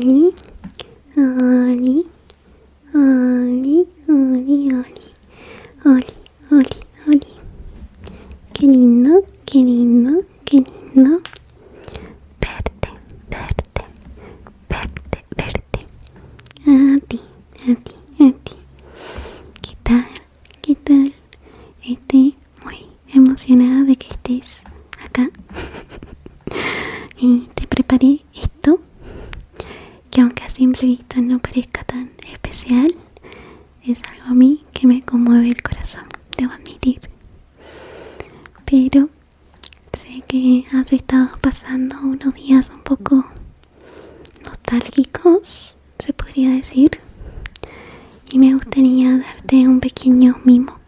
Oli, Oli, Oli, Oli, Oli, Oli, Oli, Oli. Qué lindo, qué lindo, qué lindo. Verte, verte, verte, verte. A ti, a ti, a ti. ¿Qué tal? ¿Qué tal? Estoy muy emocionada de que estés acá. Y te preparé esto, que aunque a simple vista no parezca tan especial, es algo a mí que me conmueve el corazón, debo admitir. Pero sé que has estado pasando unos días un poco nostálgicos, se podría decir, y me gustaría darte un pequeño mimo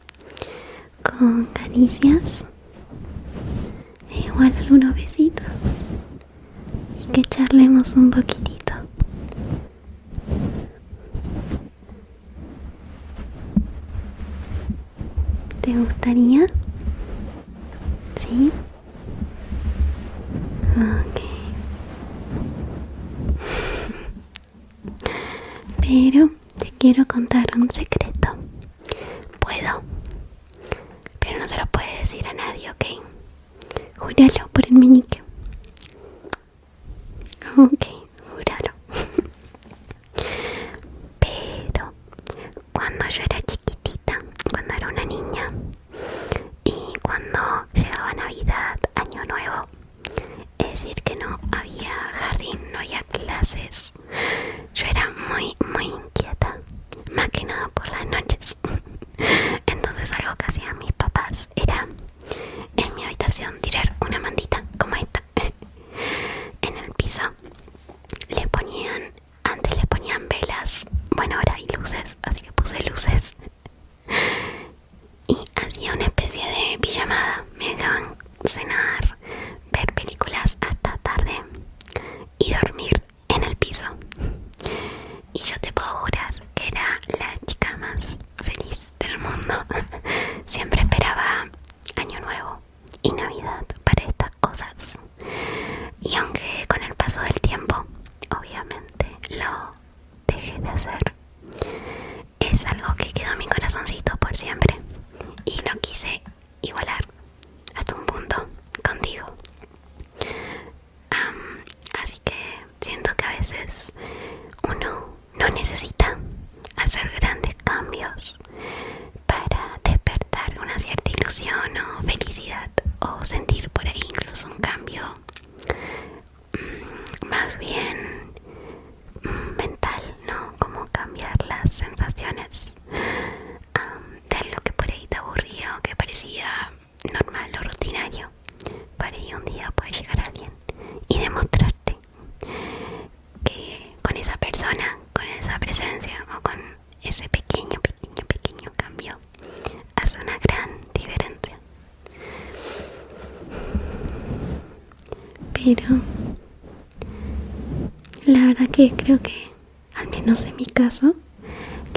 con caricias e igual algunos besitos y que charlemos un poquitito. ¿Te gustaría? ¿Sí? Ok. Pero te quiero contar un secreto. Puedo, pero no se lo puedes decir a nadie, ¿ok? Júralo por el meñique. Ok, júralo. Pero cuando yo era chiquitita, cuando era una niña, y cuando llegaba Navidad, Año Nuevo, es decir que no había jardín, no había clases, yo era muy inquieta, más que nada por las noches. Entonces algo que hacían mis papás era en mi habitación tirar una mantita como esta en el piso. Antes le ponían velas, bueno, ahora hay luces, así que puse luces. Y hacía una especie de pijamada, me dejaban cenar, ver películas hasta tarde y dormir en el piso. Y yo te puedo jurar que era la chica más feliz del mundo. Siempre esperaba Año Nuevo y Navidad para estas cosas. Y aunque con el paso del tiempo, obviamente, lo dejé de hacer, es algo que quedó en mi corazoncito por siempre. Y lo quise igualar hasta un punto contigo. Así que siento que a veces uno no necesita hacer grandes cambios para despertar una cierta ilusión o felicidad, o sentir por ahí incluso un cambio más bien mental, ¿no? Como cambiar las sensaciones de algo que por ahí te aburría o que parecía normal o rutinario. Por ahí un día puede llegar alguien y demostrarte que con esa persona, con esa presencia o con ese pequeño cambio hace una gran diferencia. Pero la verdad que creo que, al menos en mi caso,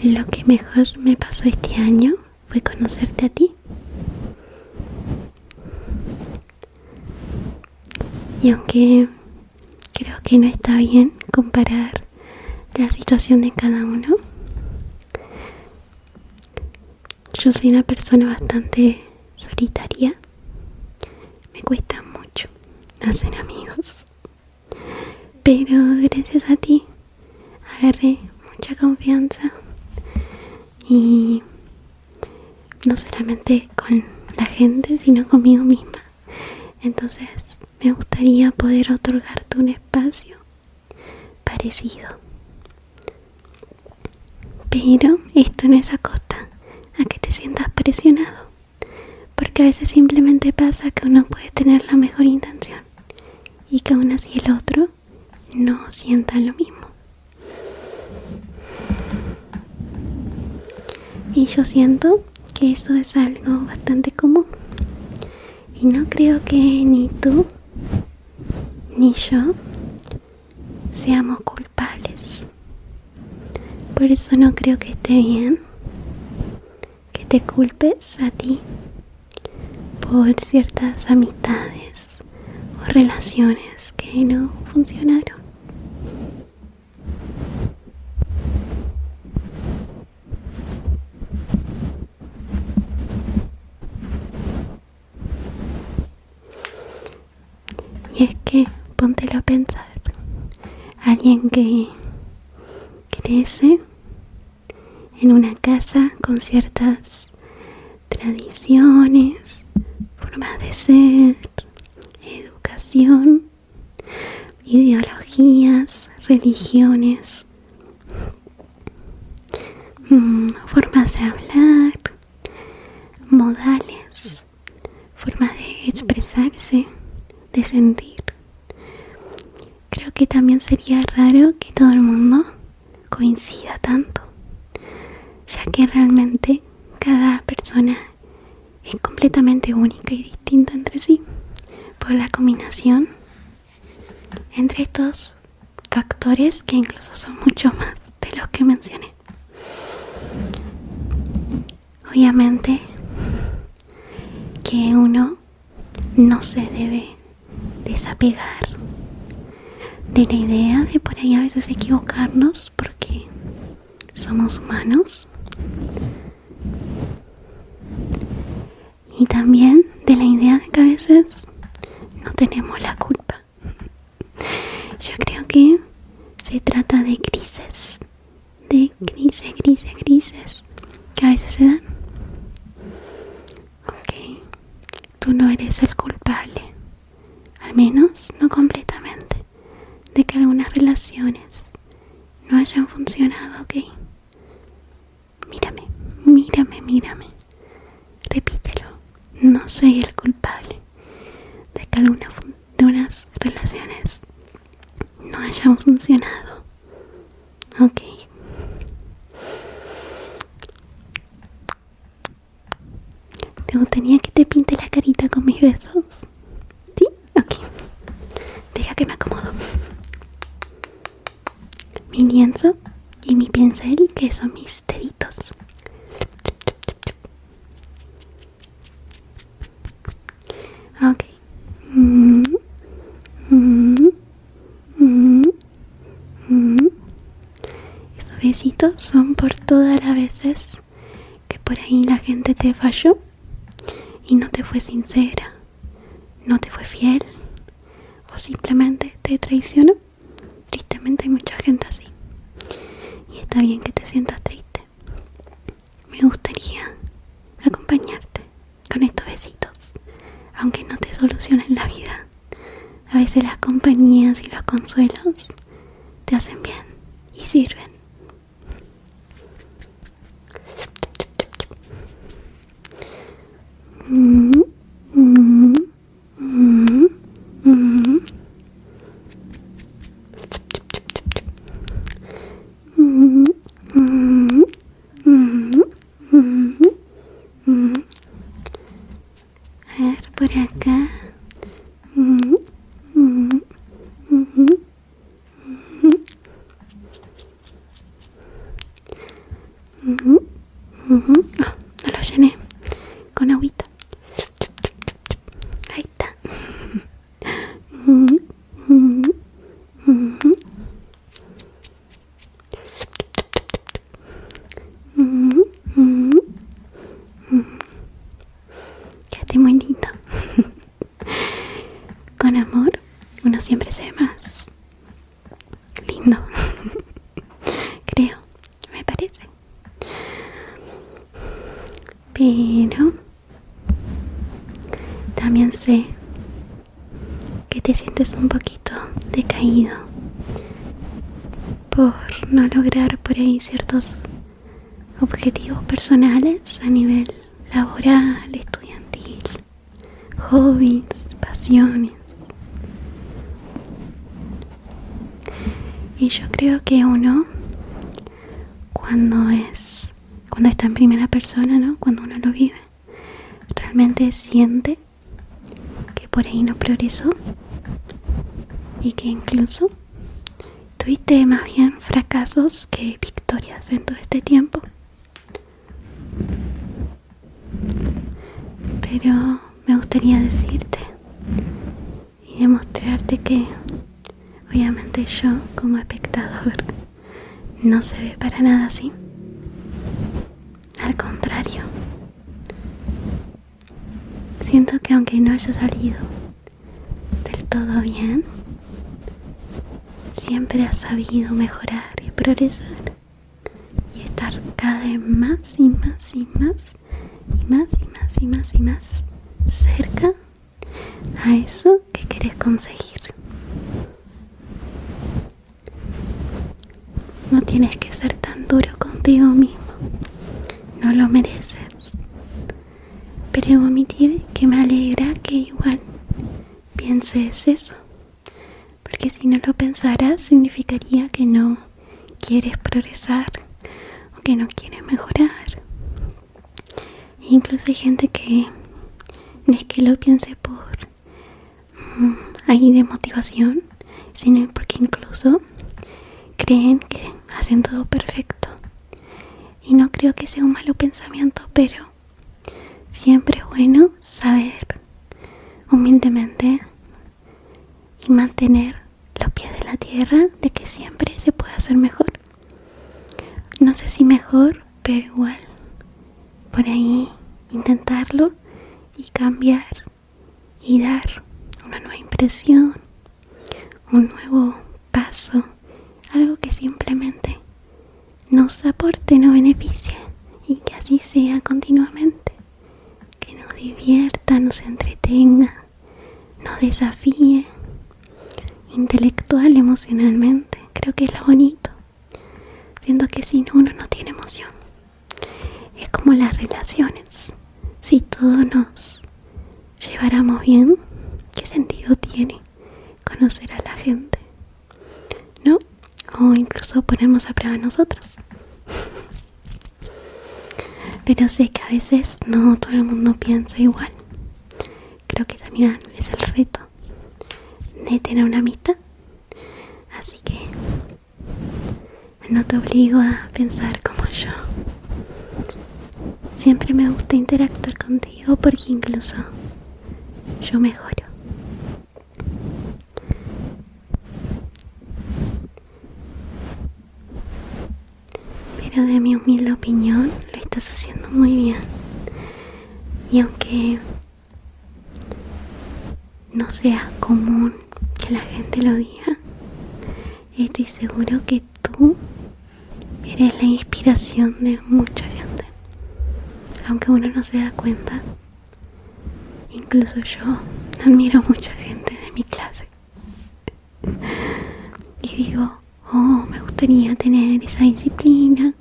lo que mejor me pasó este año fue conocerte a ti. Y aunque creo que no está bien comparar la situación de cada uno, yo soy una persona bastante solitaria. Me cuesta mucho hacer amigos. Pero gracias a ti agarré mucha confianza. Y no solamente con la gente, sino conmigo misma. Entonces me gustaría poder otorgarte un espacio parecido. Pero esto no es a costa a que te sientas presionado, porque a veces simplemente pasa que uno puede tener la mejor intención y que aún así el otro no sienta lo mismo. Y yo siento que eso es algo bastante común. Y no creo que ni tú ni yo seamos culpables. Por eso no creo que esté bien que te culpes a ti por ciertas amistades o relaciones que no funcionaron. alguien que crece en una casa con ciertas tradiciones, formas de ser, educación, ideologías, religiones, formas de hablar, modales, formas de expresarse, de sentir. Creo que también sería raro que todo el mundo coincida tanto, ya que realmente cada persona es completamente única y distinta entre sí por la combinación entre estos factores que incluso son mucho más de los que mencioné. Obviamente que uno no se debe desapegar de la idea de por ahí a veces equivocarnos porque somos humanos, y también de la idea de que a veces no tenemos la culpa. Yo creo que se trata de crisis que a veces se dan. Ok, tú no eres el culpable, al menos no completamente, de que algunas relaciones no hayan funcionado, ok. Mírame. Repítelo. No soy el culpable de que unas relaciones no hayan funcionado. Ok. ¿Te gustaría que te pinte la carita con mis besos? ¿Sí? Ok. Deja que me acomodo. Mi lienzo y mi pincel, que son mis deditos. Ok. Estos besitos son por todas las veces que por ahí la gente te falló y no te fue sincera, no te fue fiel o simplemente te traicionó. Tristemente hay mucha gente así y está bien que te sientas triste. Me gustaría acompañarte con estos besitos, aunque no te solucionen la vida. A veces las compañías y los consuelos te hacen bien y sirven. A ver, por acá. No lo llené con agüita. Ahí está. Quédate muy lindo. Con amor uno siempre se ve más lindo. Creo, me parece. Pero también sé que te sientes un poquito decaído por no lograr por ahí ciertos objetivos personales a nivel laboral, estudiantil, hobbies, pasiones. Y yo creo que uno cuando está en primera persona, ¿no? Cuando uno lo vive, realmente siente que por ahí no progresó y que incluso tuviste más bien fracasos que victorias en todo este tiempo. Pero me gustaría decirte y demostrarte que obviamente yo como espectador no se ve para nada así. Al contrario, siento que aunque no haya salido del todo bien, siempre has sabido mejorar y progresar y estar cada vez más y más y más y más y más y más y más cerca a eso que querés conseguir. No tienes que ser tan duro contigo mismo, no lo mereces. Pero debo admitir que me alegra que igual pienses eso, porque si no lo pensaras significaría que no quieres progresar o que no quieres mejorar. Incluso hay gente que no es que lo piense por ahí de motivación, sino porque incluso creen que hacen todo perfecto. Y no creo que sea un malo pensamiento, pero siempre es bueno saber humildemente y mantener los pies de la tierra de que siempre se puede hacer mejor. No sé si mejor, pero igual por ahí intentarlo y cambiar y dar una nueva impresión, un nuevo paso, algo que simplemente nos aporte, nos beneficie y que así sea continuamente, que nos divierta, nos entretenga, nos desafíe intelectual, emocionalmente. Creo que es lo bonito. Siento que sin uno no tiene emoción. Es como las relaciones. Si todos nos lleváramos bien, ¿qué sentido tiene conocer a la gente? ¿No? O incluso ponernos a prueba nosotros. Pero sé que a veces no todo el mundo piensa igual. Creo que también es el reto de tener una amistad. Así que no te obligo a pensar como yo. Siempre me gusta interactuar contigo porque incluso yo mejoro. Pero de mi humilde opinión lo estás haciendo muy bien. Y aunque no sea común que la gente lo diga, estoy seguro que tú eres la inspiración de mucha gente. Aunque uno no se da cuenta, incluso yo admiro a mucha gente de mi clase. Y digo, oh, me gustaría tener esa disciplina.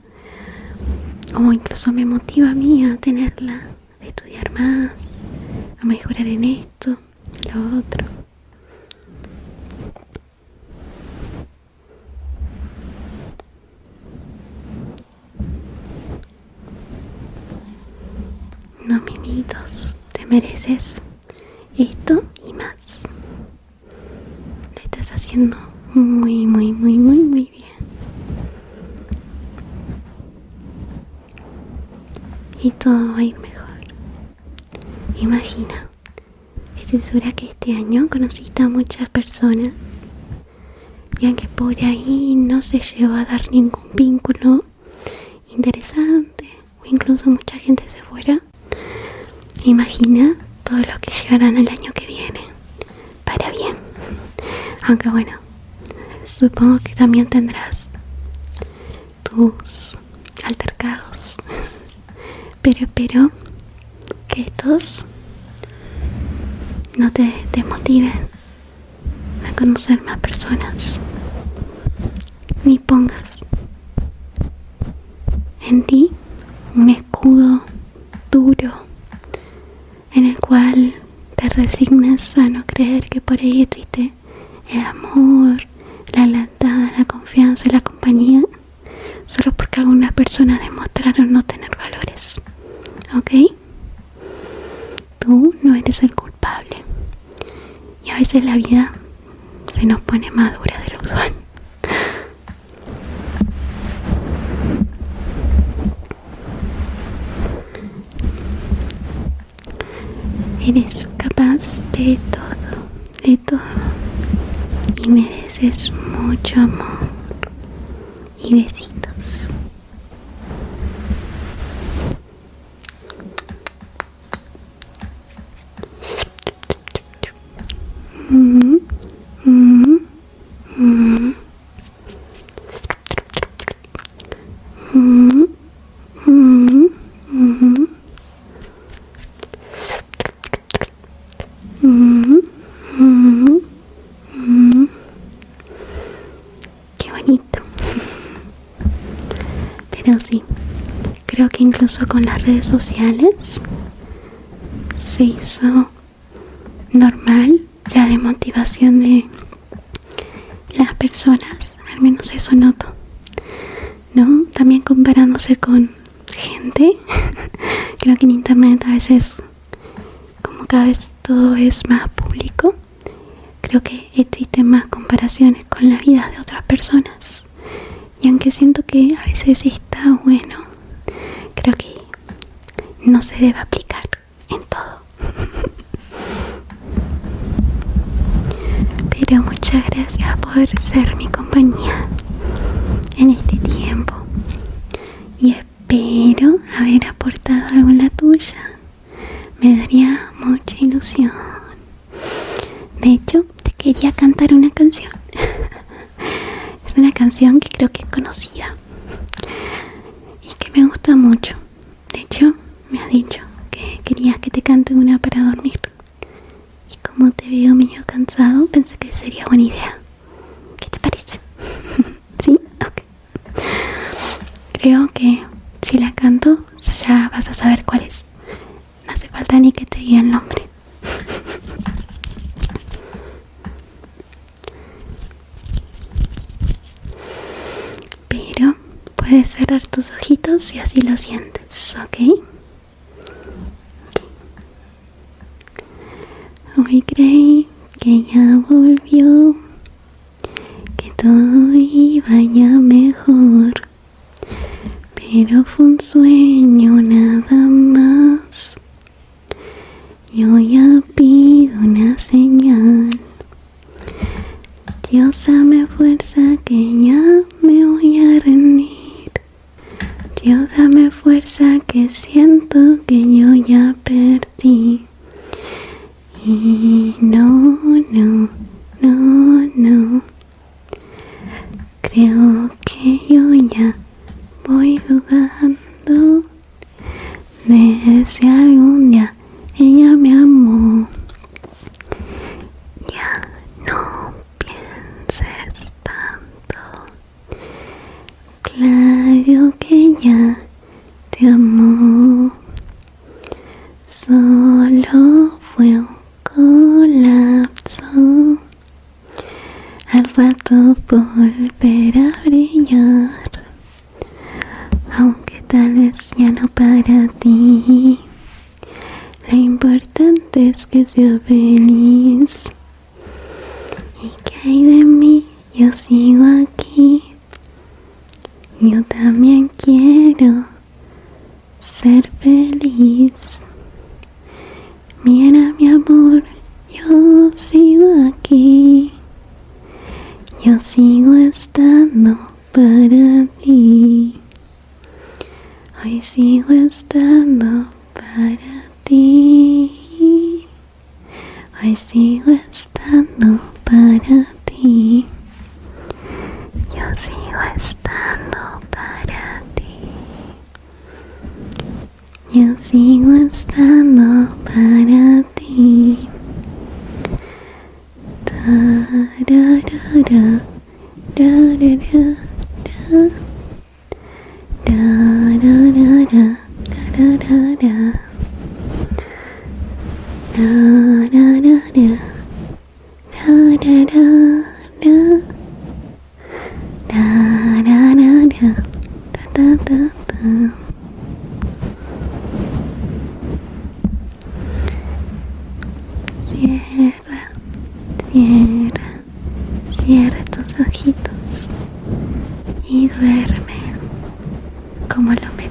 O incluso me motiva a mí a tenerla, a estudiar más, a mejorar en esto, en lo otro. No, mimitos, te mereces esto y más. Lo estás haciendo muy, muy, muy, muy, muy bien. Y todo va a ir mejor. Imagina, estoy segura que este año conociste a muchas personas y aunque por ahí no se llegó a dar ningún vínculo interesante o incluso mucha gente se fuera, imagina todo lo que llegarán el año que viene para bien. Aunque bueno, supongo que también tendrás tus altercados, pero espero que estos no te desmotiven a conocer más personas, ni pongas en ti un escudo duro en el cual te resignas a no creer que por ahí existe el amor, la lealtad, la confianza y la compañía, solo porque algunas personas demostraron no tener valores. ¿Ok? Tú no eres el culpable. Y a veces la vida se nos pone más dura de lo usual. Eres capaz de todo, de todo. Y mereces mucho amor y besitos. Pero sí, creo que incluso con las redes sociales se hizo normal la desmotivación de las personas, al menos eso noto, ¿no? También comparándose con gente. Creo que en internet a veces, como cada vez todo es más público, creo que existen más comparaciones con la vida de otras personas. Y aunque siento que a veces está bueno, creo que no se debe aplicar en todo. Pero muchas gracias por ser mi compañía en este tiempo. Y espero haber aportado algo en la tuya. Me daría mucha ilusión. De hecho, te quería cantar una canción. Es una canción que creo que es conocida y que me gusta mucho. De hecho, me has dicho que querías que te cante una para dormir. Y como te veo medio cansado, pensé que sería buena idea. ¿Qué te parece? ¿Sí? Ok. Creo que si la canto, ya vas a saber cuál es. No hace falta ni que te diga el nombre. Pero puedes cerrar tus ojitos si así lo sientes, ¿ok? Hoy creí que ya volvió, que todo iba ya mejor, pero fue un sueño nada más. Yo ya pido una señal. Dios, dame fuerza que ya me voy a rendir. Dios, dame fuerza que siento que yo ya perdí. Y no, creo que yo ya voy dudando de si algún día ella me amó. Ya no pienses tanto, claro que ya te amó. Solo fue un colapso, al rato volverá a brillar, aunque tal vez ya no para ti. Lo importante es que sea feliz. ¿Y qué hay de mí? Yo sigo aquí. Yo también quiero ser feliz. Mira, mi amor, yo sigo aquí. Yo sigo estando para ti. Hoy sigo estando para ti. Hoy sigo estando para ti. Yo sigo estando para ti. Yo sigo estando para ti. Da-da-da-da, da-da-da-da, da-da-da-da, da-da-da-da, da-da-da-da, da-da-da-da, da-da-da-da, da-da-da-da. Cierra, cierra, cierra tus ojitos y duerme como lo mereces.